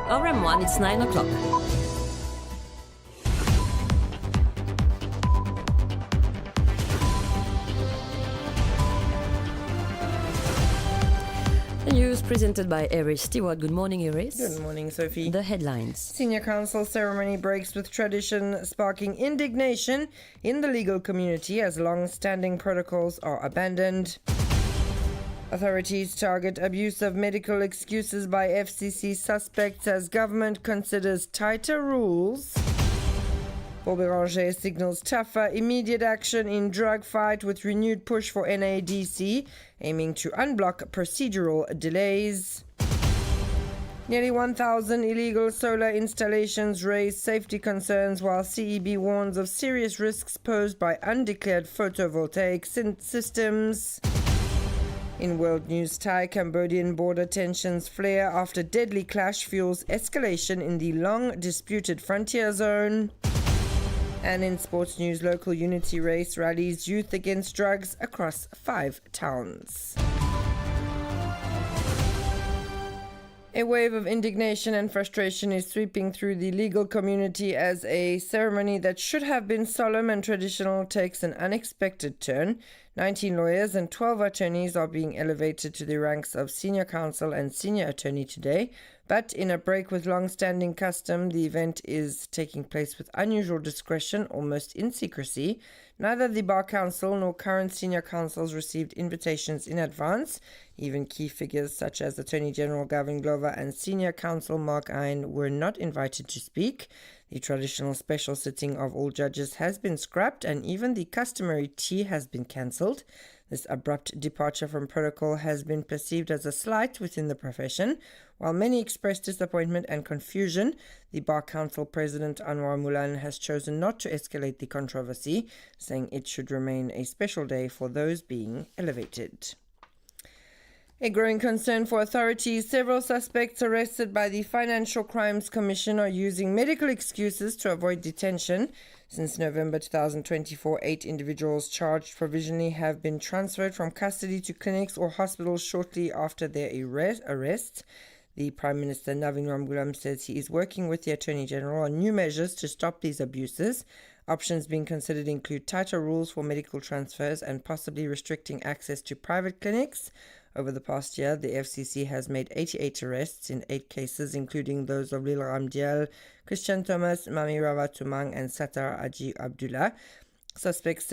RM1, it's 9 o'clock. The news presented by Iris Stewart. Good morning, Iris. Good morning, Sophie. The headlines. Senior Council ceremony breaks with tradition, sparking indignation in the legal community as long-standing protocols are abandoned. Authorities target abuse of medical excuses by FCC suspects as government considers tighter rules. Paul Béranger signals tougher, immediate action in drug fight with renewed push for NADC, aiming to unblock procedural delays. Nearly 1,000 illegal solar installations raise safety concerns, while CEB warns of serious risks posed by undeclared photovoltaic systems. In world news, Thai-Cambodian border tensions flare after deadly clash fuels escalation in the long-disputed frontier zone. And in sports news, local unity race rallies youth against drugs across 5 towns. A wave of indignation and frustration is sweeping through the legal community as a ceremony that should have been solemn and traditional takes an unexpected turn. 19 lawyers and 12 attorneys are being elevated to the ranks of senior counsel and senior attorney today. But in a break with long-standing custom, the event is taking place with unusual discretion, almost in secrecy. Neither the Bar Council nor current senior counsels received invitations in advance. Even key figures such as Attorney General Gavin Glover and Senior Counsel Mark Ein were not invited to speak. The traditional special sitting of all judges has been scrapped, and even the customary tea has been cancelled. This abrupt departure from protocol has been perceived as a slight within the profession. While many expressed disappointment and confusion, the Bar Council President Anwar Mulan has chosen not to escalate the controversy, saying it should remain a special day for those being elevated. A growing concern for authorities. Several suspects arrested by the Financial Crimes Commission are using medical excuses to avoid detention. Since November 2024, 8 individuals charged provisionally have been transferred from custody to clinics or hospitals shortly after their arrest. The Prime Minister Navin Ramgoolam says he is working with the Attorney General on new measures to stop these abuses. Options being considered include tighter rules for medical transfers and possibly restricting access to private clinics. Over the past year, the FCC has made 88 arrests in 8 cases, including those of Lil Ramdial, Christian Thomas, Mami Ravatumang, and Sattar Aji Abdullah. Suspects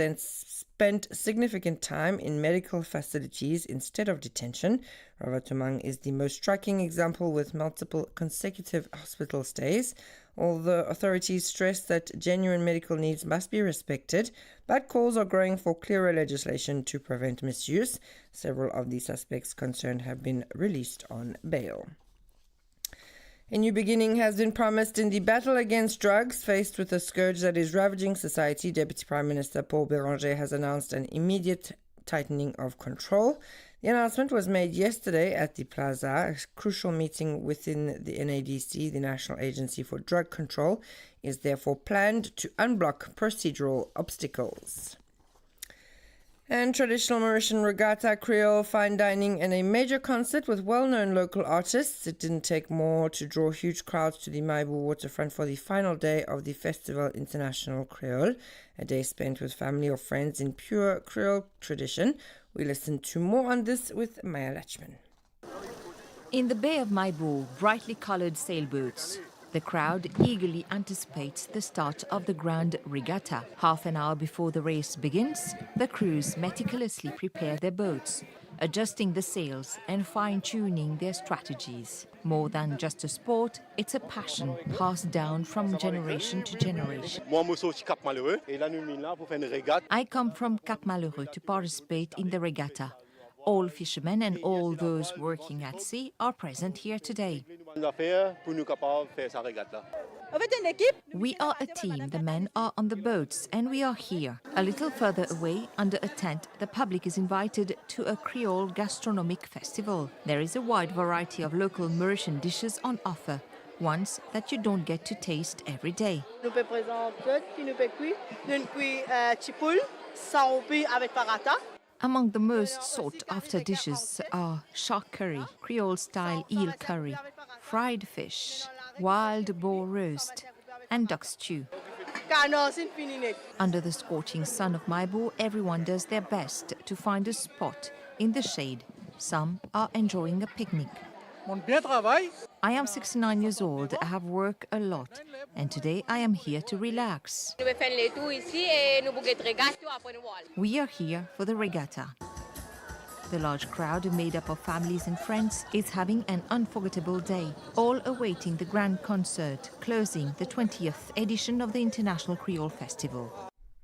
spent significant time in medical facilities instead of detention. Ravatumang is the most striking example, with multiple consecutive hospital stays. Although authorities stress that genuine medical needs must be respected, but calls are growing for clearer legislation to prevent misuse. Several of the suspects concerned have been released on bail. A new beginning has been promised in the battle against drugs. Faced with a scourge that is ravaging society, Deputy Prime Minister Paul Béranger has announced an immediate tightening of control. The announcement was made yesterday at the Plaza. A crucial meeting within the NADC, the National Agency for Drug Control, is therefore planned to unblock procedural obstacles. And traditional Mauritian regatta, Creole, fine dining, and a major concert with well-known local artists. It didn't take more to draw huge crowds to the Maibu waterfront for the final day of the Festival International Creole, a day spent with family or friends in pure Creole tradition. We listen to more on this with Maya Lachman. In the Bay of Maibu, brightly coloured sailboats. The crowd eagerly anticipates the start of the Grand Regatta. Half an hour before the race begins, the crews meticulously prepare their boats, adjusting the sails and fine-tuning their strategies. More than just a sport, it's a passion passed down from generation to generation. I come from Cap Malheureux to participate in the regatta. All fishermen and all those working at sea are present here today. We are a team, the men are on the boats, and we are here. A little further away, under a tent, the public is invited to a Creole gastronomic festival. There is a wide variety of local Mauritian dishes on offer, ones that you don't get to taste every day. Among the most sought-after dishes are shark curry, Creole-style eel curry, fried fish, wild boar roast, and duck stew. Under the scorching sun of Maibo, everyone does their best to find a spot in the shade. Some are enjoying a picnic. I am 69 years old, I have worked a lot, and today I am here to relax. We are here for the regatta. The large crowd, made up of families and friends, is having an unforgettable day, all awaiting the grand concert, closing the 20th edition of the International Creole Festival.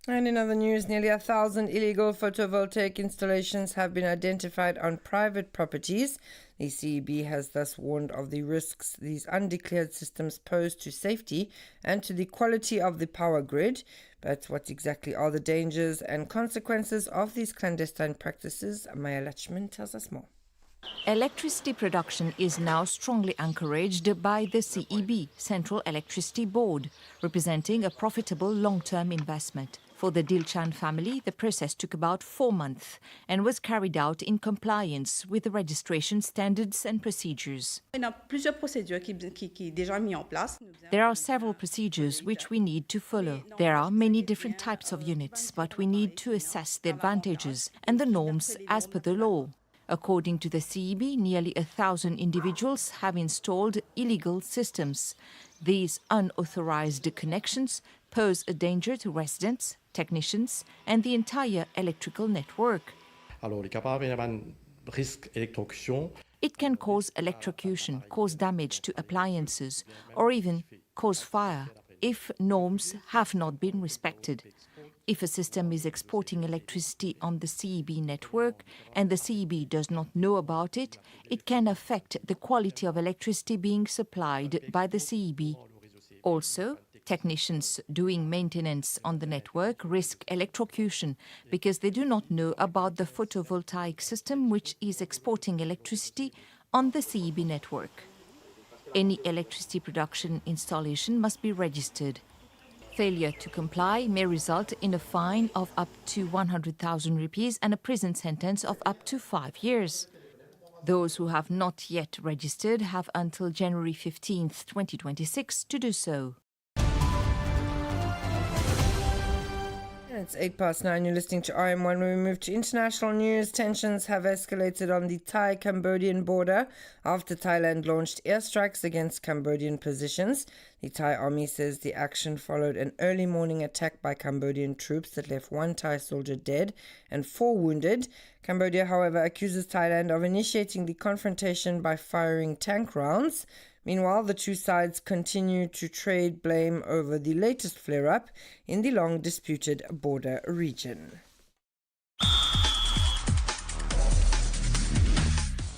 And in other news, nearly 1,000 illegal photovoltaic installations have been identified on private properties. The CEB has thus warned of the risks these undeclared systems pose to safety and to the quality of the power grid. But what exactly are the dangers and consequences of these clandestine practices? Maya Lachman tells us more. Electricity production is now strongly encouraged by the CEB, Central Electricity Board, representing a profitable long-term investment. For the Dilchan family, the process took about 4 months and was carried out in compliance with the registration standards and procedures. There are several procedures which we need to follow. There are many different types of units, but we need to assess the advantages and the norms as per the law. According to the CEB, nearly 1,000 individuals have installed illegal systems. These unauthorized connections pose a danger to residents, technicians, and the entire electrical network. It can cause electrocution, cause damage to appliances, or even cause fire if norms have not been respected. If a system is exporting electricity on the CEB network and the CEB does not know about it, it can affect the quality of electricity being supplied by the CEB. Also, technicians doing maintenance on the network risk electrocution because they do not know about the photovoltaic system which is exporting electricity on the CEB network. Any electricity production installation must be registered. Failure to comply may result in a fine of up to 100,000 rupees and a prison sentence of up to 5 years. Those who have not yet registered have until January 15, 2026 to do so. It's 9:08. You're listening to RM1. When we move to international news, tensions have escalated on the Thai-Cambodian border after Thailand launched airstrikes against Cambodian positions. The Thai army says the action followed an early morning attack by Cambodian troops that left 1 Thai soldier dead and 4 wounded. Cambodia, however, accuses Thailand of initiating the confrontation by firing tank rounds. Meanwhile, the two sides continue to trade blame over the latest flare-up in the long-disputed border region.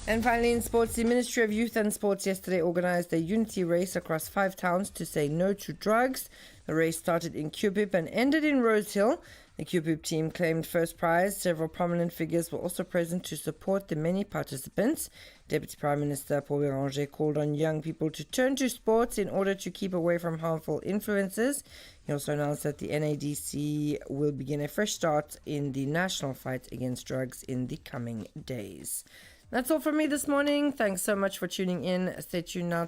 And finally, in sports, the Ministry of Youth and Sports yesterday organised a unity race across 5 towns to say no to drugs. The race started in Cupip and ended in Rosehill. The Cupip team claimed first prize. Several prominent figures were also present to support the many participants. Deputy Prime Minister Paul Béranger called on young people to turn to sports in order to keep away from harmful influences. He also announced that the NADC will begin a fresh start in the national fight against drugs in the coming days. That's all from me this morning. Thanks so much for tuning in. Stay tuned now